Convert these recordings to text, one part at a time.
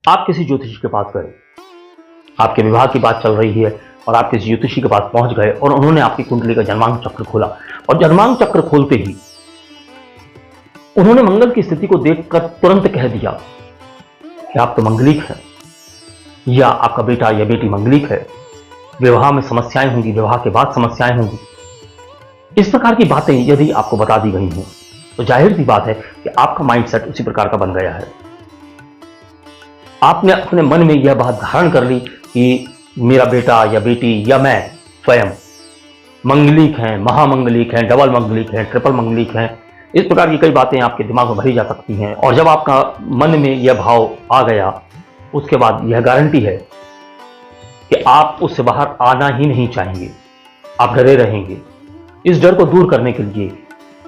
आप किसी ज्योतिषी के पास गए, आपके विवाह की बात चल रही है और आप किसी ज्योतिषी के पास पहुंच गए और उन्होंने आपकी कुंडली का जन्मांक चक्र खोला और जन्मांक चक्र खोलते ही उन्होंने मंगल की स्थिति को देखकर तुरंत कह दिया कि आप तो मंगलिक हैं, या आपका बेटा या बेटी मंगलिक है, विवाह में समस्याएं होंगी, विवाह के बाद समस्याएं होंगी। इस प्रकार की बातें यदि आपको बता दी गई हैं तो जाहिर सी बात है कि आपका माइंडसेट उसी प्रकार का बन गया है। आपने अपने मन में यह बात धारण कर ली कि मेरा बेटा या बेटी या मैं स्वयं मंगलिक हैं, महामंगलिक हैं, डबल मंगलिक हैं, ट्रिपल मंगलिक हैं। इस प्रकार की कई बातें आपके दिमाग में भरी जा सकती हैं और जब आपका मन में यह भाव आ गया उसके बाद यह गारंटी है कि आप उससे बाहर आना ही नहीं चाहेंगे, आप डरे रहेंगे। इस डर को दूर करने के लिए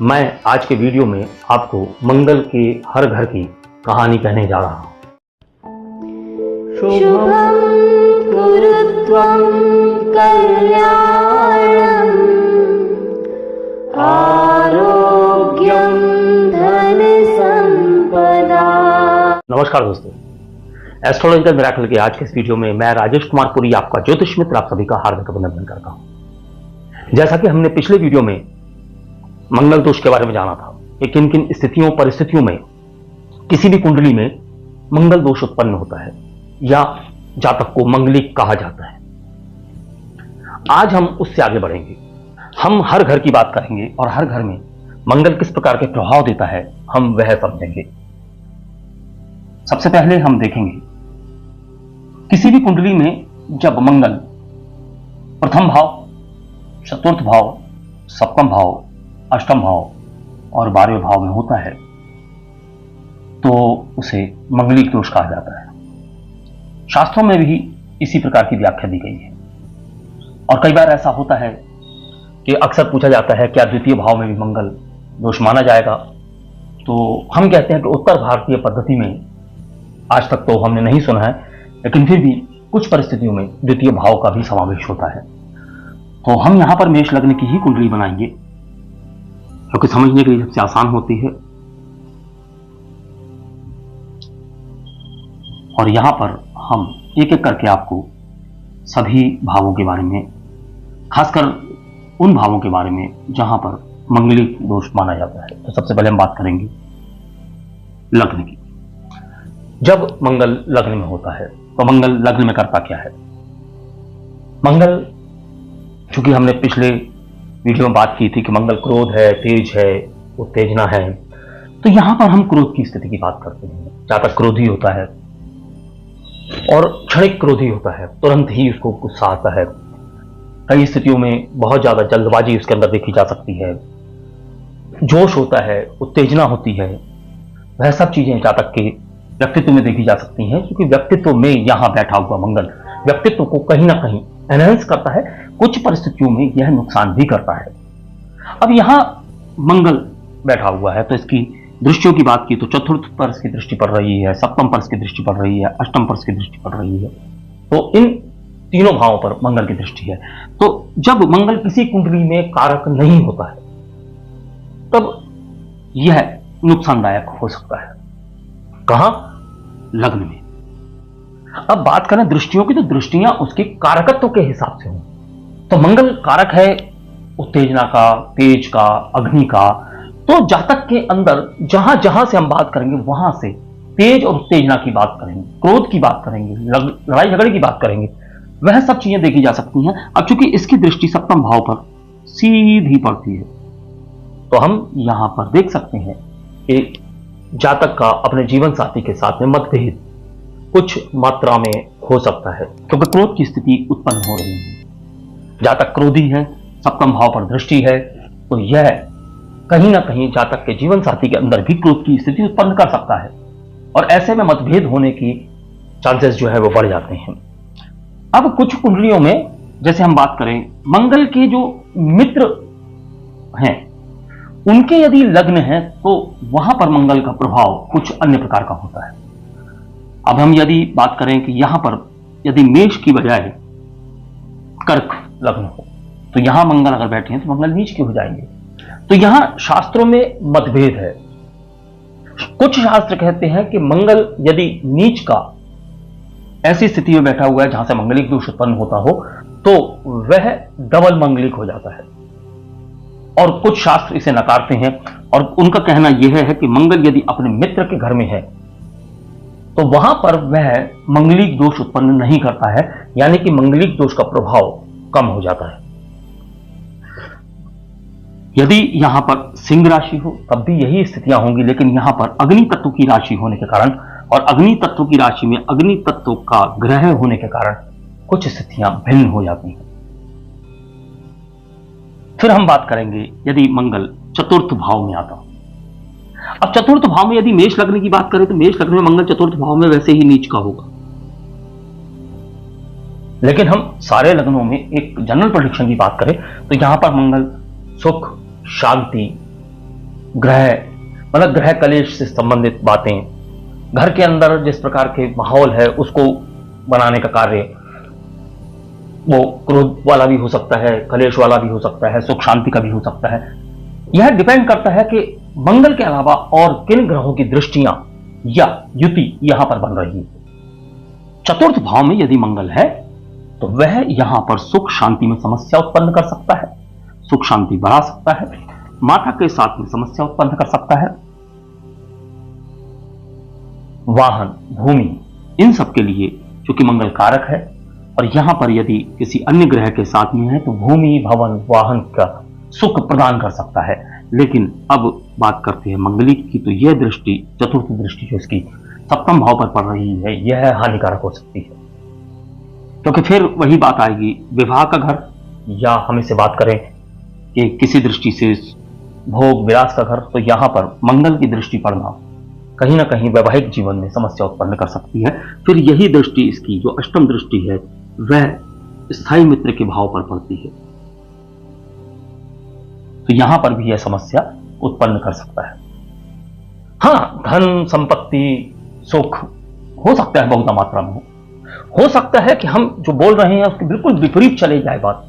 मैं आज के वीडियो में आपको मंगल के हर घर की कहानी कहने जा रहा हूं। शुभं कुरुत्वं कल्याणं आरोग्यं धन संपदा। नमस्कार दोस्तों, एस्ट्रोलॉजिकल मिरेकल के आज के इस वीडियो में मैं राजेश कुमार पुरी, आपका ज्योतिष मित्र, आप सभी का हार्दिक अभिनंदन करता हूं। जैसा कि हमने पिछले वीडियो में मंगल दोष के बारे में जाना था कि किन किन स्थितियों परिस्थितियों में किसी भी कुंडली में मंगल दोष उत्पन्न होता है या जातक को मंगलिक कहा जाता है। आज हम उससे आगे बढ़ेंगे, हम हर घर की बात करेंगे और हर घर में मंगल किस प्रकार के प्रभाव देता है हम वह समझेंगे। सबसे पहले हम देखेंगे किसी भी कुंडली में जब मंगल प्रथम भाव, चतुर्थ भाव, सप्तम भाव, अष्टम भाव और 12वें भाव में होता है तो उसे मंगलिक दोष कहा जाता है। शास्त्रों में भी इसी प्रकार की व्याख्या दी गई है और कई बार ऐसा होता है कि अक्सर पूछा जाता है क्या द्वितीय भाव में भी मंगल दोष माना जाएगा। तो हम कहते हैं कि उत्तर भारतीय पद्धति में आज तक तो हमने नहीं सुना है, लेकिन फिर भी कुछ परिस्थितियों में द्वितीय भाव का भी समावेश होता है। तो हम यहां पर मेष लग्न की ही कुंडली बनाएंगे क्योंकि समझने के लिए सबसे आसान होती है। और यहां पर हम एक एक करके आपको सभी भावों के बारे में, खासकर उन भावों के बारे में जहां पर मंगलिक दोष माना जाता है। तो सबसे पहले हम बात करेंगे लग्न की। जब मंगल लग्न में होता है तो मंगल लग्न में करता क्या है? मंगल, चूंकि हमने पिछले वीडियो में बात की थी कि मंगल क्रोध है, तेज है, उत्तेजना है, तो यहां पर हम क्रोध की स्थिति की बात करते हैं। जातक क्रोधी होता है और क्षणिक क्रोधी होता है, तुरंत ही उसको गुस्सा आता है। कई स्थितियों में बहुत ज्यादा जल्दबाजी उसके अंदर देखी जा सकती है, जोश होता है, उत्तेजना होती है। वह सब चीजें जातक के व्यक्तित्व में देखी जा सकती हैं, क्योंकि व्यक्तित्व में यहां बैठा हुआ मंगल व्यक्तित्व को कहीं ना कहीं एनहांस करता है, कुछ परिस्थितियों में यह नुकसान भी करता है। अब यहां मंगल बैठा हुआ है तो इसकी दृष्टियों की बात की तो चतुर्थ पर इसकी दृष्टि पड़ रही है, सप्तम पर इसकी दृष्टि पड़ रही है, अष्टम पर इसकी दृष्टि पड़ रही है। तो इन तीनों भावों पर मंगल की दृष्टि है। तो जब मंगल किसी कुंडली में कारक नहीं होता है तब यह नुकसानदायक हो सकता है। कहां? लग्न में। अब बात करें दृष्टियों की तो दृष्टियां उसके कारकत्व के हिसाब से हों। तो मंगल कारक है उत्तेजना का, तेज का, अग्नि का। तो जातक के अंदर जहां जहां से हम बात करेंगे वहां से तेज और उत्तेजना की बात करेंगे, क्रोध की बात करेंगे, लड़ाई झगड़े की बात करेंगे, वह सब चीजें देखी जा सकती हैं। अब चूंकि इसकी दृष्टि सप्तम भाव पर सीधी पड़ती है तो हम यहां पर देख सकते हैं कि जातक का अपने जीवन साथी के साथ में मतभेद कुछ मात्रा में हो सकता है, क्योंकि क्रोध की स्थिति उत्पन्न हो रही है। जातक क्रोधी है, सप्तम भाव पर दृष्टि है, तो यह कहीं ना कहीं जातक के जीवन साथी के अंदर भी क्रोध की स्थिति उत्पन्न कर सकता है और ऐसे में मतभेद होने की चांसेस जो है वो बढ़ जाते हैं। अब कुछ कुंडलियों में जैसे हम बात करें मंगल के जो मित्र हैं उनके यदि लग्न है तो वहां पर मंगल का प्रभाव कुछ अन्य प्रकार का होता है। अब हम यदि बात करें कि यहां पर यदि मेष की बजाय कर्क लग्न हो तो यहां मंगल अगर बैठे हैं तो मंगल नीच के हो जाएंगे। तो यहां शास्त्रों में मतभेद है। कुछ शास्त्र कहते हैं कि मंगल यदि नीच का ऐसी स्थिति में बैठा हुआ है जहां से मंगलिक दोष उत्पन्न होता हो, तो वह डबल मंगलिक हो जाता है। और कुछ शास्त्र इसे नकारते हैं और उनका कहना यह है कि मंगल यदि अपने मित्र के घर में है तो वहां पर वह मंगलिक दोष उत्पन्न नहीं करता है, यानी कि मंगलिक दोष का प्रभाव कम हो जाता है। यदि यहां पर सिंह राशि हो तब भी यही स्थितियां होंगी, लेकिन यहां पर अग्नि तत्व की राशि होने के कारण और अग्नि तत्व की राशि में अग्नि तत्व का ग्रह होने के कारण कुछ स्थितियां भिन्न हो जाती हैं। फिर हम बात करेंगे यदि मंगल चतुर्थ भाव में आता। अब चतुर्थ भाव में यदि मेष लग्न की बात करें तो मेष लग्न में मंगल चतुर्थ भाव में वैसे ही नीच का होगा, लेकिन हम सारे लग्नों में एक जनरल प्रेडिक्शन की बात करें तो यहां पर मंगल सुख, शांति, ग्रह मतलब ग्रह कलेश से संबंधित बातें, घर के अंदर जिस प्रकार के माहौल है उसको बनाने का कार्य, वो क्रोध वाला भी हो सकता है, कलेश वाला भी हो सकता है, सुख शांति का भी हो सकता है। यह डिपेंड करता है कि मंगल के अलावा और किन ग्रहों की दृष्टियां या युति यहां पर बन रही है। चतुर्थ भाव में यदि मंगल है तो वह यहां पर सुख शांति में समस्या उत्पन्न कर सकता है, सुख शांति बढ़ा सकता है, माता के साथ में समस्या उत्पन्न कर सकता है, वाहन, भूमि, इन सब के लिए चूंकि मंगल कारक है और यहां पर यदि किसी अन्य ग्रह के साथ में है तो भूमि, भवन, वाहन का सुख प्रदान कर सकता है। लेकिन अब बात करते हैं मंगलिक की, तो यह दृष्टि, चतुर्थ दृष्टि जो इसकी सप्तम भाव पर पड़ रही है, यह हानिकारक हो सकती है, क्योंकि फिर वही बात आएगी विवाह का घर, या हम इसे बात करें कि किसी दृष्टि से भोग विलास का घर, तो यहां पर मंगल की दृष्टि पड़ना कहीं ना कहीं वैवाहिक जीवन में समस्या उत्पन्न कर सकती है। फिर यही दृष्टि इसकी जो अष्टम दृष्टि है वह स्थायी मित्र के भाव पर पड़ती है, तो यहां पर भी यह समस्या उत्पन्न कर सकता है। हाँ, धन संपत्ति सुख हो सकता है, बहुत मात्रा में हो सकता है कि हम जो बोल रहे हैं उसके बिल्कुल विपरीत चले जाए बात।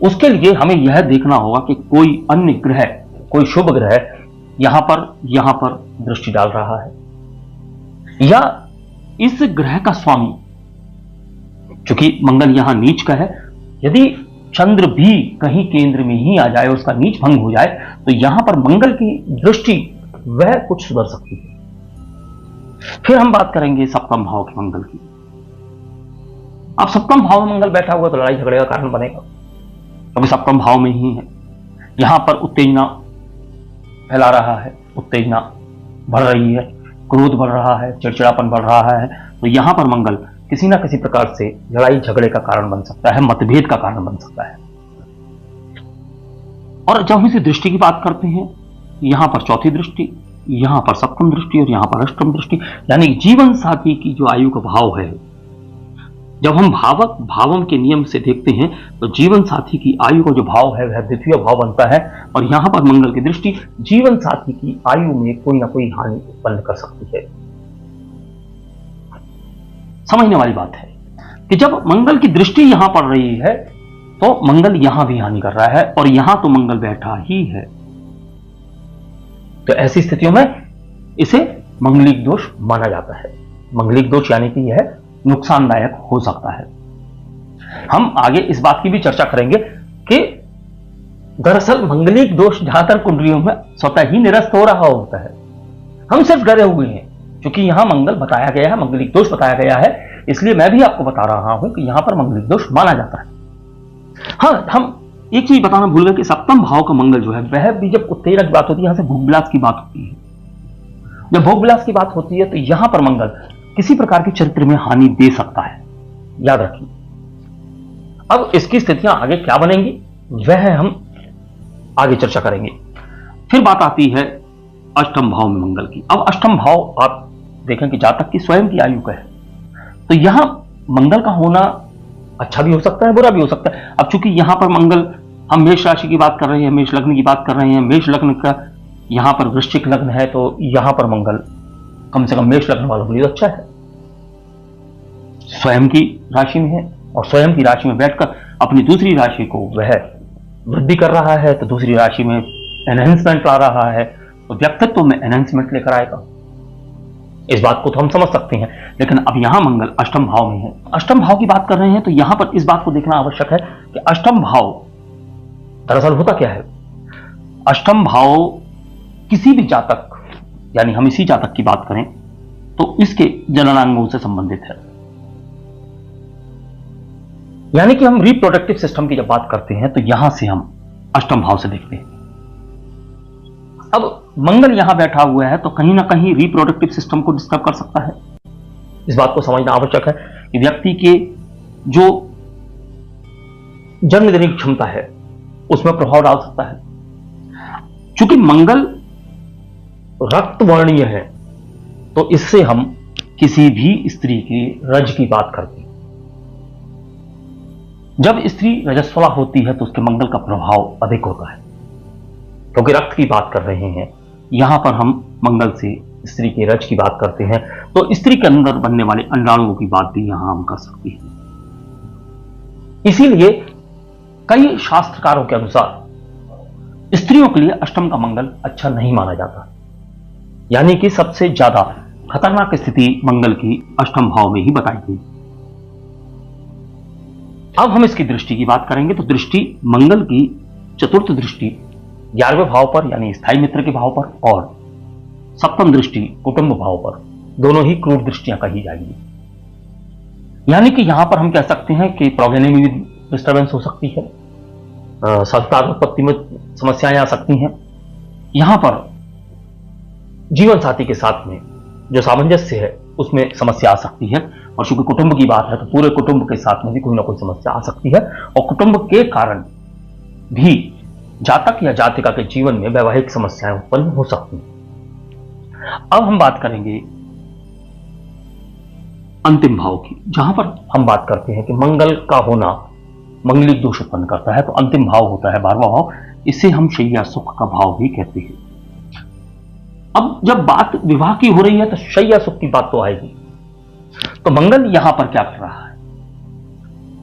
उसके लिए हमें यह देखना होगा कि कोई अन्य ग्रह, कोई शुभ ग्रह यहां पर दृष्टि डाल रहा है, या इस ग्रह का स्वामी, चूंकि मंगल यहां नीच का है, यदि चंद्र भी कहीं केंद्र में ही आ जाए, उसका नीच भंग हो जाए, तो यहां पर मंगल की दृष्टि वह कुछ सुधर सकती है। फिर हम बात करेंगे सप्तम भाव के मंगल की। अब सप्तम भाव में मंगल बैठा हुआ तो लड़ाई झगड़े का कारण बनेगा, क्योंकि सप्तम भाव में ही है। यहां पर उत्तेजना फैला रहा है, उत्तेजना बढ़ रही है, क्रोध बढ़ रहा है, चिड़चिड़ापन बढ़ रहा है, तो यहां पर मंगल किसी ना किसी प्रकार से लड़ाई झगड़े का कारण बन सकता है, मतभेद का कारण बन सकता है। और जब हम इसी दृष्टि की बात करते हैं, यहां पर चौथी दृष्टि, यहां पर सप्तम दृष्टि और यहां पर अष्टम दृष्टि, यानी जीवन साथी की जो आयु का भाव है, जब हम भावम के नियम से देखते हैं तो जीवन साथी की आयु का जो भाव है वह द्वितीय भाव बनता है, और यहां पर मंगल की दृष्टि जीवन साथी की आयु में कोई ना कोई हानि उत्पन्न कर सकती है। समझने वाली बात है कि जब मंगल की दृष्टि यहां पड़ रही है तो मंगल यहां भी हानि कर रहा है, और यहां तो मंगल बैठा ही है, तो ऐसी स्थितियों में इसे मंगलिक दोष माना जाता है। मंगलिक दोष यानी कि यह नुकसानदायक हो सकता है। हम आगे इस बात की भी चर्चा करेंगे कि दरअसल मंगलिक दोष ज्यादातर कुंडलियों में स्वतः ही निरस्त हो रहा होता है, हम सिर्फ डरे हुए हैं। क्योंकि यहां मंगल बताया गया है, मंगलिक दोष बताया गया है, इसलिए मैं भी आपको बता रहा हूं कि यहां पर मंगलिक दोष माना जाता है। हाँ, हम एक चीज बताना भूल गए कि सप्तम भाव का मंगल जो है वह भी जब उत्तेजना की बात होती है, यहां से भोग विलास की बात होती है, जब भोग विलास की बात होती है तो यहां पर मंगल किसी प्रकार की चरित्र में हानि दे सकता है, याद रखिए। अब इसकी स्थितियां आगे क्या बनेंगी वह हम आगे चर्चा करेंगे। फिर बात आती है अष्टम भाव में मंगल की। अब अष्टम भाव आप देखें कि जातक की स्वयं की आयु का है, तो यहां मंगल का होना अच्छा भी हो सकता है, बुरा भी हो सकता है। अब चूंकि यहां पर मंगल, हम मेष राशि की बात कर रहे हैं, मेष लग्न की बात कर रहे हैं, मेष लग्न का यहां पर वृश्चिक लग्न है, तो यहां पर मंगल कम से कम मेष लग्न वालों के लिए अच्छा है, स्वयं की राशि में है, और स्वयं की राशि में बैठकर अपनी दूसरी राशि को वह वृद्धि कर रहा है, तो दूसरी राशि में एनहेंसमेंट ला रहा है, तो व्यक्तित्व में एनहेंसमेंट लेकर आएगा। इस बात को तो हम समझ सकते हैं, लेकिन अब यहां मंगल अष्टम भाव में है। अष्टम भाव की बात कर रहे हैं तो यहां पर इस बात को देखना आवश्यक है कि अष्टम भाव दरअसल होता क्या है। अष्टम भाव किसी भी जातक, यानी हम इसी जातक की बात करें तो इसके जननांगों से संबंधित है। यानी कि हम रिप्रोडक्टिव सिस्टम की जब बात करते हैं तो यहां से हम अष्टम भाव से देखते हैं। अब मंगल यहां बैठा हुआ है तो कहीं ना कहीं रिप्रोडक्टिव सिस्टम को डिस्टर्ब कर सकता है। इस बात को समझना आवश्यक है कि व्यक्ति के जो जन्म देने की क्षमता है उसमें प्रभाव डाल सकता है। चूंकि मंगल रक्त वर्णीय है तो इससे हम किसी भी स्त्री की रज की बात करते हैं। जब स्त्री रजस्वला होती है तो उसके मंगल का प्रभाव अधिक होता है, क्योंकि रक्त की बात कर रहे हैं। यहां पर हम मंगल से स्त्री के रज की बात करते हैं तो स्त्री के अंदर बनने वाले अंडाणुओं की बात भी यहां हम कर सकते हैं। इसीलिए कई शास्त्रकारों के अनुसार स्त्रियों के लिए अष्टम का मंगल अच्छा नहीं माना जाता, यानी कि सबसे ज्यादा खतरनाक स्थिति मंगल की अष्टम भाव में ही बताई गई। अब हम इसकी दृष्टि की बात करेंगे तो दृष्टि मंगल की चतुर्थ दृष्टि 11वें भाव पर यानी स्थायी मित्र के भाव पर और सप्तम दृष्टि कुटुंब भाव पर, दोनों ही क्रूर दृष्टियां कही जाएंगी। यानी कि यहां पर हम कह सकते हैं कि प्रोगेनी में भी डिस्टर्बेंस हो सकती है, संतान उत्पत्ति में समस्याएं आ सकती हैं। यहां पर जीवन साथी के साथ में जो सामंजस्य है उसमें समस्या आ सकती है, और चूंकि कुटुंब की बात है तो पूरे कुटुंब के साथ में भी कोई ना कोई समस्या आ सकती है, और कुटुंब के कारण भी जातक या जातिका के जीवन में वैवाहिक समस्याएं उत्पन्न हो सकती हैं। अब हम बात करेंगे अंतिम भाव की, जहां पर हम बात करते हैं कि मंगल का होना मंगलिक दोष उत्पन्न करता है, तो अंतिम भाव होता है 12वां भाव। इसे हम शय्या सुख का भाव भी कहते हैं। अब जब बात विवाह की हो रही है तो शय्या सुख की बात तो आएगी। तो मंगल यहां पर क्या कर रहा है?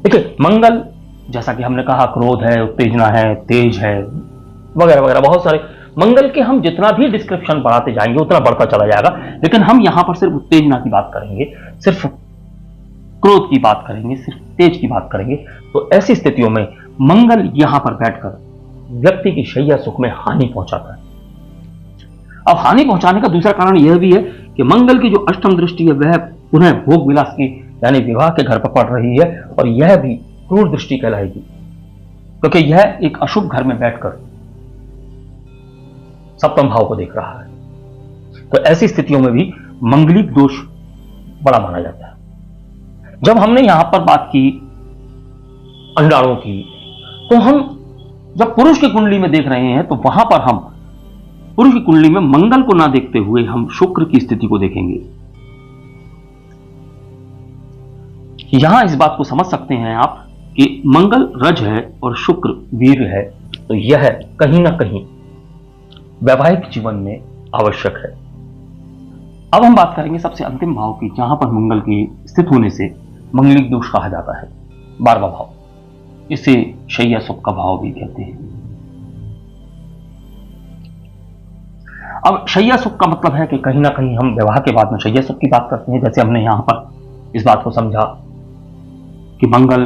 देखिए, मंगल जैसा कि हमने कहा क्रोध है, उत्तेजना है, तेज है, वगैरह वगैरह बहुत सारे मंगल के हम जितना भी डिस्क्रिप्शन बढ़ाते जाएंगे उतना बढ़ता चला जाएगा, लेकिन हम यहां पर सिर्फ उत्तेजना की बात करेंगे, सिर्फ क्रोध की बात करेंगे, सिर्फ तेज की बात करेंगे। तो ऐसी स्थितियों में मंगल यहां पर बैठकर व्यक्ति की शय्या सुख में हानि पहुंचाता है। अब हानि पहुंचाने का दूसरा कारण यह भी है कि मंगल की जो अष्टम दृष्टि है वह पुनः भोग विलास की यानी विवाह के घर पर पड़ रही है, और यह भी क्रूर दृष्टि कहलाएगी, क्योंकि यह एक अशुभ घर में बैठकर सप्तम भाव को देख रहा है। तो ऐसी स्थितियों में भी मंगलिक दोष बड़ा माना जाता है। जब हमने यहां पर बात की अंडाणुओं की, तो हम जब पुरुष की कुंडली में देख रहे हैं तो वहां पर हम पुरुष की कुंडली में मंगल को ना देखते हुए हम शुक्र की स्थिति को देखेंगे। यहां इस बात को समझ सकते हैं आप कि मंगल रज है और शुक्र वीर है, तो यह कहीं ना कहीं वैवाहिक जीवन में आवश्यक है। अब हम बात करेंगे सबसे अंतिम भाव की, जहां पर मंगल की स्थित होने से मंगलिक दोष कहा जाता है, 12वां भाव। इसे शय्या सुख का भाव भी कहते हैं। अब शय्या सुख का मतलब है कि कहीं ना कहीं हम विवाह के बाद में शय्या सुख की बात करते हैं। जैसे हमने यहां पर इस बात को समझा कि मंगल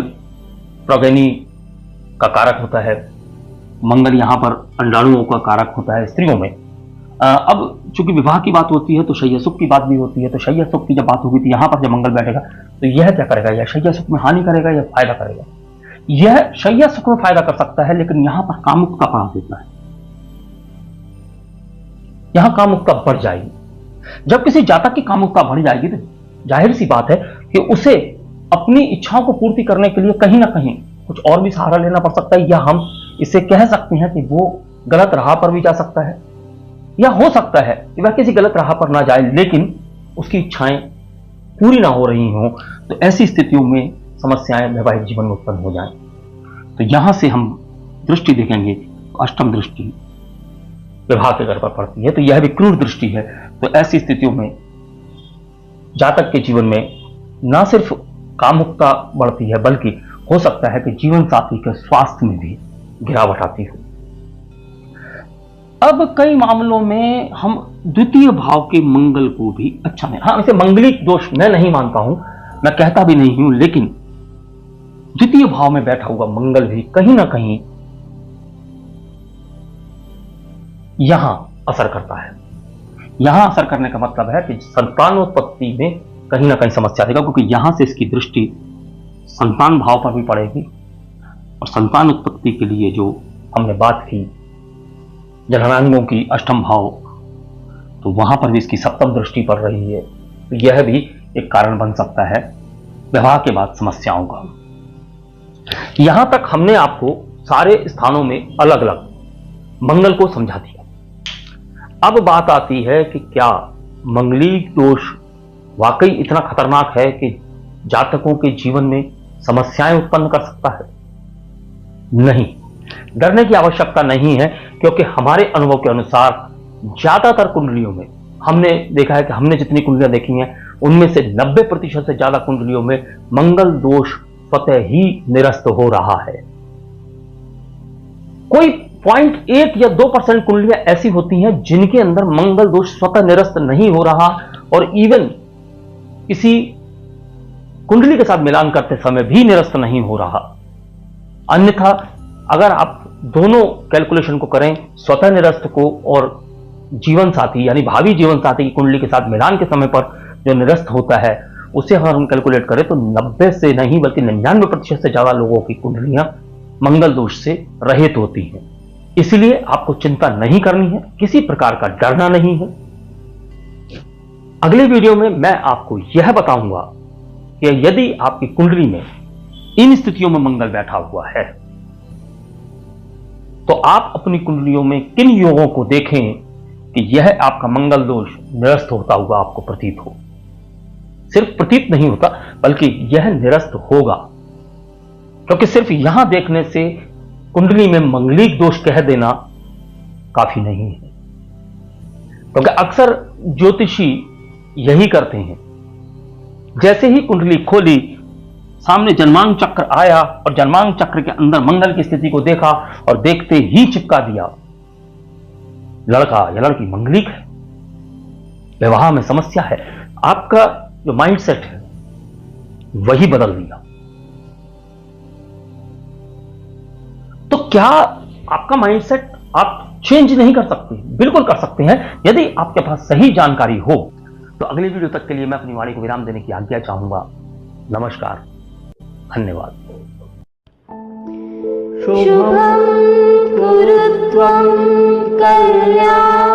प्रोगेनी का कारक होता है, मंगल यहां पर अंडाणुओं का कारक होता है स्त्रियों में। अब चूंकि विवाह की बात होती है तो शय्या सुख की बात भी होती है। तो शय्या सुख की जब बात होगी तो यहां पर जब मंगल बैठेगा तो यह क्या करेगा, या शय्या सुख में हानि करेगा या फायदा करेगा? यह शय्या सुख में फायदा कर सकता है, लेकिन यहां पर कामुकता बढ़ा देता है, यहां कामुकता बढ़ जाएगी। जब किसी जातक की कामुकता बढ़ जाएगी तो जाहिर सी बात है कि उसे अपनी इच्छाओं को पूर्ति करने के लिए कहीं ना कहीं कुछ और भी सहारा लेना पड़ सकता है, या हम इसे कह सकते हैं कि वो गलत राह पर भी जा सकता है, या हो सकता है कि वह किसी गलत राह पर ना जाए लेकिन उसकी इच्छाएं पूरी ना हो रही हों, तो ऐसी स्थितियों में समस्याएं वैवाहिक जीवन में उत्पन्न हो जाएं। तो यहां से हम दृष्टि देखेंगे तो अष्टम दृष्टि विवाह के घर पर पड़ती है, तो यह भी क्रूर दृष्टि है। तो ऐसी स्थितियों में जातक के जीवन में ना सिर्फ कामुकता बढ़ती है, बल्कि हो सकता है कि जीवन साथी के स्वास्थ्य में भी गिरावट आती हो। अब कई मामलों में हम द्वितीय भाव के मंगल को भी अच्छा नहीं, हाँ इसे मंगलिक दोष मैं नहीं मानता हूं, मैं कहता भी नहीं हूं, लेकिन द्वितीय भाव में बैठा हुआ मंगल भी कहीं ना कहीं यहां असर करता है। यहां असर करने का मतलब है कि संतानोत्पत्ति में कहीं ना कहीं समस्या देगा, क्योंकि यहां से इसकी दृष्टि संतान भाव पर भी पड़ेगी, और संतान उत्पत्ति के लिए जो हमने बात की जननांगों की अष्टम भाव, तो वहां पर भी इसकी सप्तम दृष्टि पड़ रही है, तो यह भी एक कारण बन सकता है विवाह के बाद समस्याओं का। यहां तक हमने आपको सारे स्थानों में अलग अलग मंगल को समझा दिया। अब बात आती है कि क्या मंगलिक दोष वाकई इतना खतरनाक है कि जातकों के जीवन में समस्याएं उत्पन्न कर सकता है? नहीं, डरने की आवश्यकता नहीं है, क्योंकि हमारे अनुभव के अनुसार ज्यादातर कुंडलियों में हमने देखा है कि हमने जितनी कुंडलियां देखी हैं उनमें से 90% से ज्यादा कुंडलियों में मंगल दोष स्वतः ही निरस्त हो रहा है। कोई 0.1 या 2% कुंडलियां ऐसी होती हैं जिनके अंदर मंगल दोष स्वतः निरस्त नहीं हो रहा, और इवन किसी कुंडली के साथ मिलान करते समय भी निरस्त नहीं हो रहा। अन्यथा अगर आप दोनं कैलकुलेशन को करें, स्वतः निरस्त को और जीवन साथी यानी भावी जीवन साथी की कुंडली के साथ मिलान के समय पर जो निरस्त होता है, उसे अगर हम कैलकुलेट करें तो 90 से नहीं बल्कि 99% से ज्यादा लोगों की कुंडलियां मंगल दोष से रहित होती हैं। इसलिए आपको चिंता नहीं करनी है, किसी प्रकार का डरना नहीं है। अगले वीडियो में मैं आपको यह बताऊंगा कि यदि आपकी कुंडली में इन स्थितियों में मंगल बैठा हुआ है तो आप अपनी कुंडलियों में किन योगों को देखें कि यह आपका मंगल दोष निरस्त होता हुआ आपको प्रतीत हो। सिर्फ प्रतीत नहीं होता बल्कि यह निरस्त होगा, क्योंकि सिर्फ यहां देखने से कुंडली में मंगलिक दोष कह देना काफी नहीं है। क्योंकि अक्सर ज्योतिषी यही करते हैं, जैसे ही कुंडली खोली सामने जन्मांग चक्र आया और जन्मांग चक्र के अंदर मंगल की स्थिति को देखा और देखते ही चिपका दिया लड़का या लड़की मंगलिक है, विवाह में समस्या है। आपका जो माइंडसेट है वही बदल दिया। तो क्या आपका माइंडसेट आप चेंज नहीं कर सकते? बिल्कुल कर सकते हैं, यदि आपके पास सही जानकारी हो। तो अगली वीडियो तक के लिए मैं अपनी वाणी को विराम देने की आज्ञा चाहूंगा। नमस्कार, धन्यवाद। शुभं कुरु त्वं कल्याणम्।